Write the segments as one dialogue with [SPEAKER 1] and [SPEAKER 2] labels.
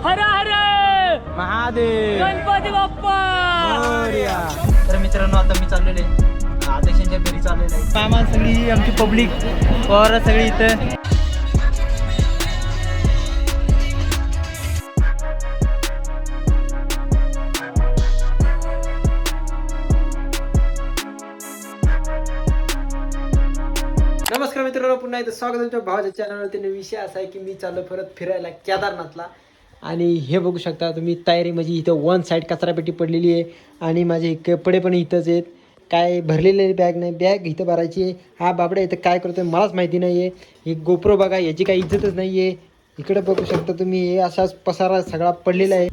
[SPEAKER 1] हर हर
[SPEAKER 2] महादेव
[SPEAKER 1] गणपती बाप्पा
[SPEAKER 2] मोरया. तर मित्रांनो आता मी चाललेले आदेशांच्या घरी चाललेलं आहे. सामान सगळी आमची पब्लिक पोरं सगळी इथं. नमस्कार मित्रांनो, पुन्हा एकदा स्वागत तुमच्या भावाच्या चॅनलवरती. विषय असा आहे की मी चाललो परत फिरायला केदारनाथला. आणि हे बघू शकता तुम्ही तयारी म्हणजे इथं वन साईड कचरापेटी पडलेली आहे आणि माझे कपडे पण इथंच आहेत. काय भरलेले बॅग नाही, बॅग इथं भरायची आहे. हा बाबडा इथं काय करतोय मलाच माहिती नाही आहे. ही गोप्रो बघा, याची काही इज्जतच नाही आहे. इकडे बघू शकता तुम्ही, हे असाच पसारा सगळा पडलेला आहे.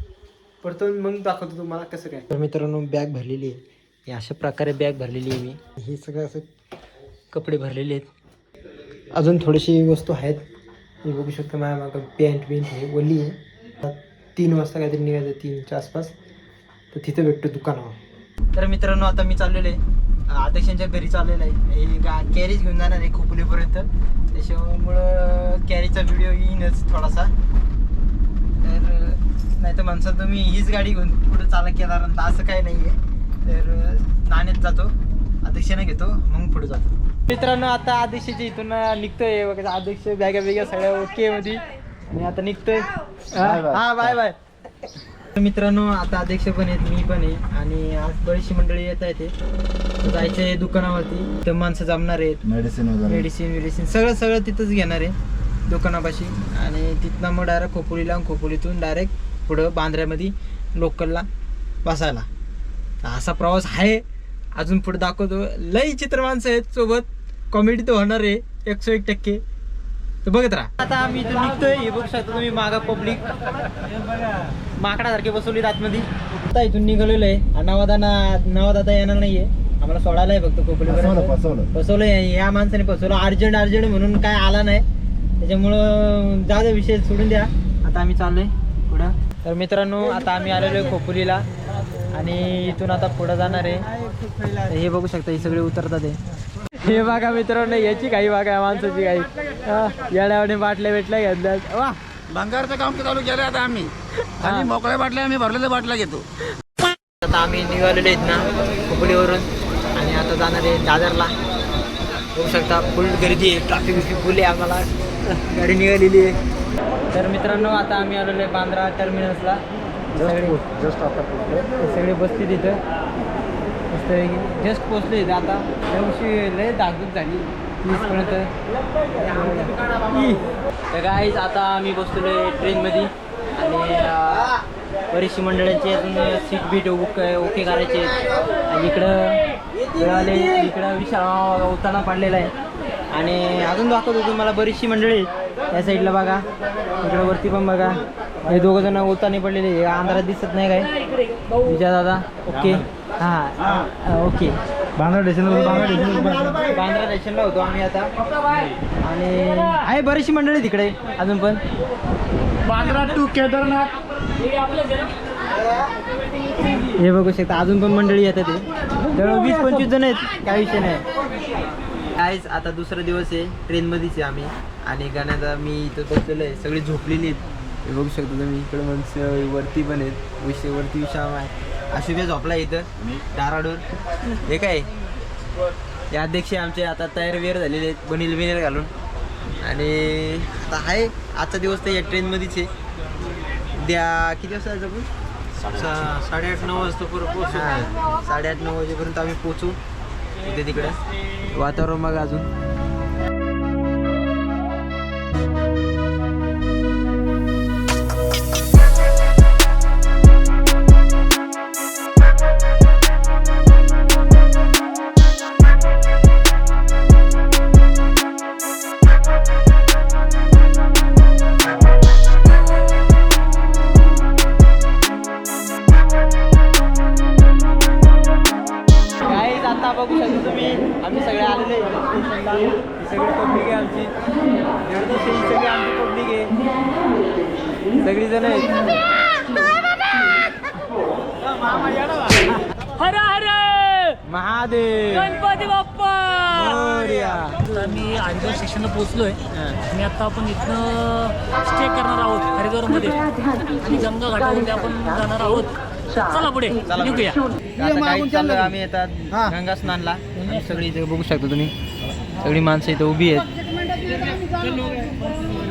[SPEAKER 2] पडतो मग दाखवतो तुम्हाला कसं काय. तर मित्रांनो बॅग भरलेली आहे, हे अशा प्रकारे बॅग भरलेली आहे. मी हे सगळं असं कपडे भरलेले आहेत. अजून थोडीशी वस्तू आहेत, हे बघू शकता. माझ्या मागं पॅन्ट बिंट हे वली आहे. 3 वाजता काहीतरी निघायचं, 3च्या आसपास. तर तिथं भेटतो दुकानावर. तर मित्रांनो आता मी चाललेलो आहे आदेशांच्या घरी चाललेलं आहे. हे कॅरेज घेऊन जाणार आहे खोपोलीपर्यंत, त्याच्यामुळं कॅरेजचा व्हिडिओ येईनच थोडासा. तर नाही तर माणसं तुम्ही हीच गाडी घेऊन पुढे चालत केल्यानंतर असं काही नाही आहे. तर नाण्यात जातो, आदेशाने घेतो, मग पुढे जातो. मित्रांनो आता आदेशाच्या इथून निघतोय बघा. आदेश बॅगा बिगा सगळ्या ओके मध्ये आणि आता निघतोय. हा बाय बाय. मित्रांनो आता अध्यक्ष पण आहेत, मी पण आहे आणि आज बरीचशी मंडळी येत आहे. ते जायचं आहे दुकानावरती. तर माणसं जमणार आहेत, मेडिसिन सगळं तिथंच घेणार आहे दुकानापाशी. आणि तिथनं मग डायरेक्ट खोपोलीला, खोपोलीतून डायरेक्ट पुढं बांद्र्यामध्ये लोकलला बसायला. असा प्रवास आहे. अजून पुढे दाखवतो. लई चित्र माणसं आहेत सोबत, कॉमेडी तर होणार आहे 101%. तर बघत राहा. आता आम्ही इथून निघतोय. हे बघू शकता तुम्ही मागं पब्लिक माकडासारखे बसवली आतमध्ये. आता इथून निघालेलो आहे. नवादादा येणार नाहीये, आम्हाला सोडायला आहे फक्त खोपोलीपर्यंत. फसवलंय या माणसाने, फसवलं. अर्जंट म्हणून काय आला नाही, त्याच्यामुळं जाऊ द्या, विषय सोडून द्या. आता आम्ही चाललोय पुढं. तर मित्रांनो आता आम्ही आलेलो आहे खोपोलीला आणि इथून आता पुढं जाणार आहे. हे बघू शकता, हे सगळे उतरतात. हे बघा मित्रांनो, याची काही बघा माणसाची काही येड्यावाने बाटल्या घेतल्यात. वा,
[SPEAKER 3] भंगारचं काम चालू केलं आता आम्ही. आणि मोकळ्या बाटल्या आम्ही भरलेल्या बाटल्या घेतो.
[SPEAKER 2] आता आम्ही निघालेलो आहेत ना खोपोलीवरून आणि आता जाणार आहे दादरला. बघू शकता फुल गर्दी आहे, ट्रॅफिक फुल आहे. आम्हाला गाडी निघालेली आहे. तर मित्रांनो आता आम्ही आलेलो आहे बांद्रा टर्मिनसला. सगळे बसतील तिथं मस्तपैकी. जस्ट पोचले इथं. आता त्याविषयी लय धाकधूक झाली 30पर्यंत. तर गाईज आता आम्ही बसलेलो आहे ट्रेनमध्ये आणि बरीचशी मंडळांची अजून सीट बीट ओके करायचे. आणि इकडं विशाल उताना पडलेला आहे. आणि अजून दाखवतो तुम्हाला बरीचशी मंडळी त्या साईडला बघा, इकडं वरती पण बघा. हे दोघं जण उताने पडलेले. हे अंधारात दिसत नाही काय विजय दादा. ओके, हां ओके. बांद्रा स्टेशनला होतो आम्ही आता. आणि आहे बरीचशी मंडळी तिकडे अजून पण.
[SPEAKER 3] बांद्रा टू केदारनाथ.
[SPEAKER 2] हे बघू शकता अजून पण मंडळी येतात. ते जवळ 20-25 जण आहेत, काय विषय नाही. काहीच आता दुसरा दिवस आहे, ट्रेनमध्येच आहे आम्ही. आणि गाण्याचा मी इथं बसलेलो आहे, सगळी झोपलेली आहेत. हे बघू शकता तुम्ही. इकडे माणसं वरती पण आहेत, वरती विशाम आहे. अशुभ्या झोपला इथं दाराडूर. हे काय हे अध्यक्ष आमचे आता तयार वेअर झालेले आहेत, बनील घालून. आणि आता आहे आजचा दिवस तर या ट्रेनमध्येच आहे. उद्या किती वाजता जायचं आपण?
[SPEAKER 3] 8:30-9 वाजता पुरं पोहोचू.
[SPEAKER 2] 8:30-9 वाजेपर्यंत आम्ही पोचू इथे. तिकडं वातावरण मग अजून बघू शकता तुम्ही. आम्ही सगळे आलेले स्टेशनला. ही सगळी पब्लिक आहे आमची. जर्दीशी ही सगळी आमची पब्लिक आहे, सगळीजण आहेत.
[SPEAKER 1] हर हर
[SPEAKER 2] महादेव
[SPEAKER 1] गणपती बाप्पा
[SPEAKER 2] मोरया.
[SPEAKER 1] आम्ही हरिद्वार स्टेशनला पोहोचलोय आणि आता आपण इथनं स्टे करणार आहोत हरिद्वारमध्ये आणि गंगा घाटामध्ये आपण जाणार आहोत. चला पुढे निघूया.
[SPEAKER 2] आता काही चाललं आम्ही येतात गंगा स्नानला आणि सगळी इथे बघू शकता तुम्ही सगळी माणसं इथे उभी आहेत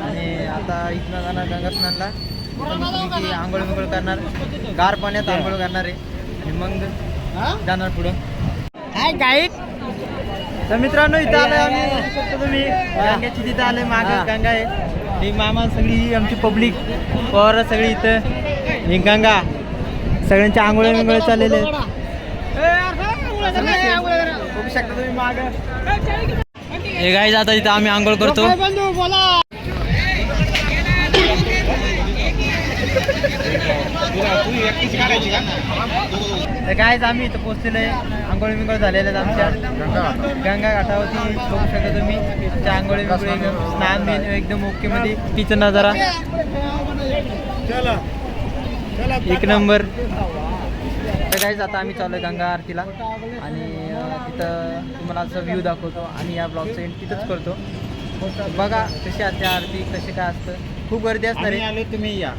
[SPEAKER 2] आणि आता इथनं जाणार गंगा स्नानला. की आंघोळ बिंघोळ करणार गार पाण्यात आंघोळ करणार आहे आणि मग जाणार पुढं. हाय गाईड. तर मित्रांनो इथं आलोय आम्ही बघू शकतो तुम्ही गंगेची तिथं आलोय मागे गंगा आहे. ही मामा सगळी आमची पब्लिक पोरं सगळी इथं ही गंगा सगळ्यांच्या आंघोळ बिंघोळ चाललेले आहेत. बघू शकता तुम्ही माग हे गाईज. आता इथं आम्ही आंघोळ करतो. तर गाईज आम्ही इथं पोहोचलेलो आहे. आंघोळ बिंघोळ झालेले आहेत आमच्या गंगा घाटावरती बघू शकता तुम्ही. त्या आंघोळ बिंघोळ एकदम स्नान बिन एकदम ओके मध्ये तिचा नजारा एक नंबर. तर गाईज आता आम्ही चालू आहे गंगा आरतीला आणि तिथं तुम्हाला असं व्ह्यू दाखवतो आणि या ब्लॉगचं एंड तिथंच करतो. बघा कशी असते आरती कसे काय असतं. खूप गर्दी असणार आहे.
[SPEAKER 3] आले तुम्ही या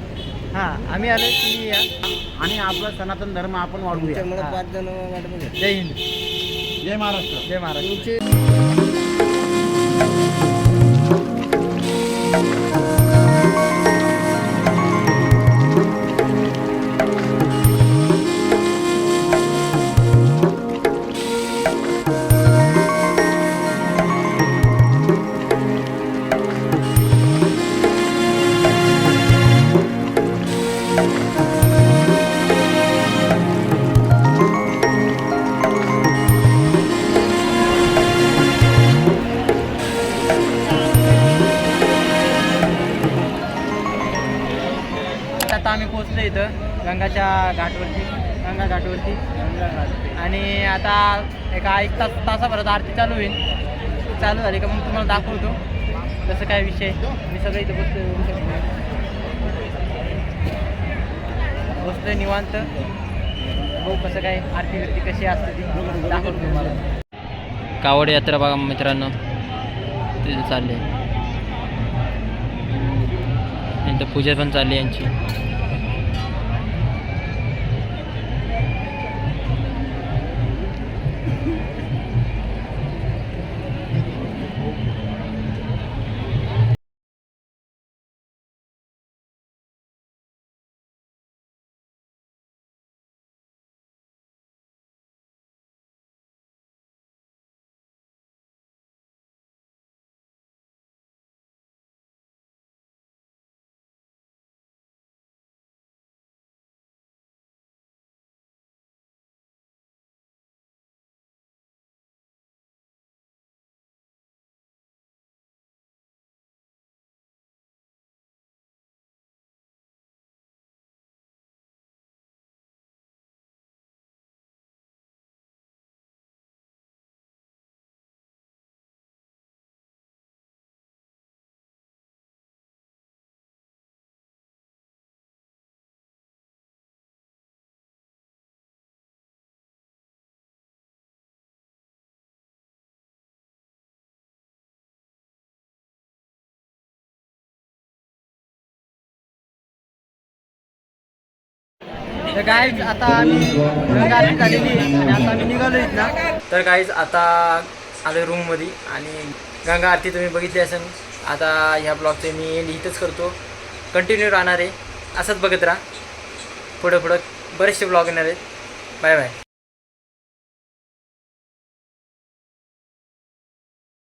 [SPEAKER 2] हां आम्ही आलो तुम्ही या
[SPEAKER 3] आणि आपला सनातन धर्म आपण वाढवूया.
[SPEAKER 2] जय हिंद
[SPEAKER 3] जय महाराष्ट्र.
[SPEAKER 2] जय महाराष्ट्र. आता आम्ही पोहोचलो इथं गंगा घाटवरती आणि आता एक तासाभरात आरती चालू होईल. चालू झाली का मग तुम्हाला दाखवतो तसं काय विषय. मी सगळं इथं बसलोय निवांत. बघू कसं काय आरती बिरती कशी असते ती दाखवतो तुम्हाला. कावड यात्रा बघा मित्रांनो तिथे चालली आहे. इथं पूजा पण चालली यांची. तर गाईज आता आम्ही गंगा आरती झालेली आहे आणि आता आम्ही निघालो इथं. तर गाईज आता आलो रूममध्ये आणि गंगा आरती तुम्ही बघितली असेल. आता ह्या ब्लॉगचे मी एंड इथंच करतो. कंटिन्यू राहणार आहे असंच बघत राहा. पुढं बरेचसे ब्लॉग येणार आहेत. Bye bye.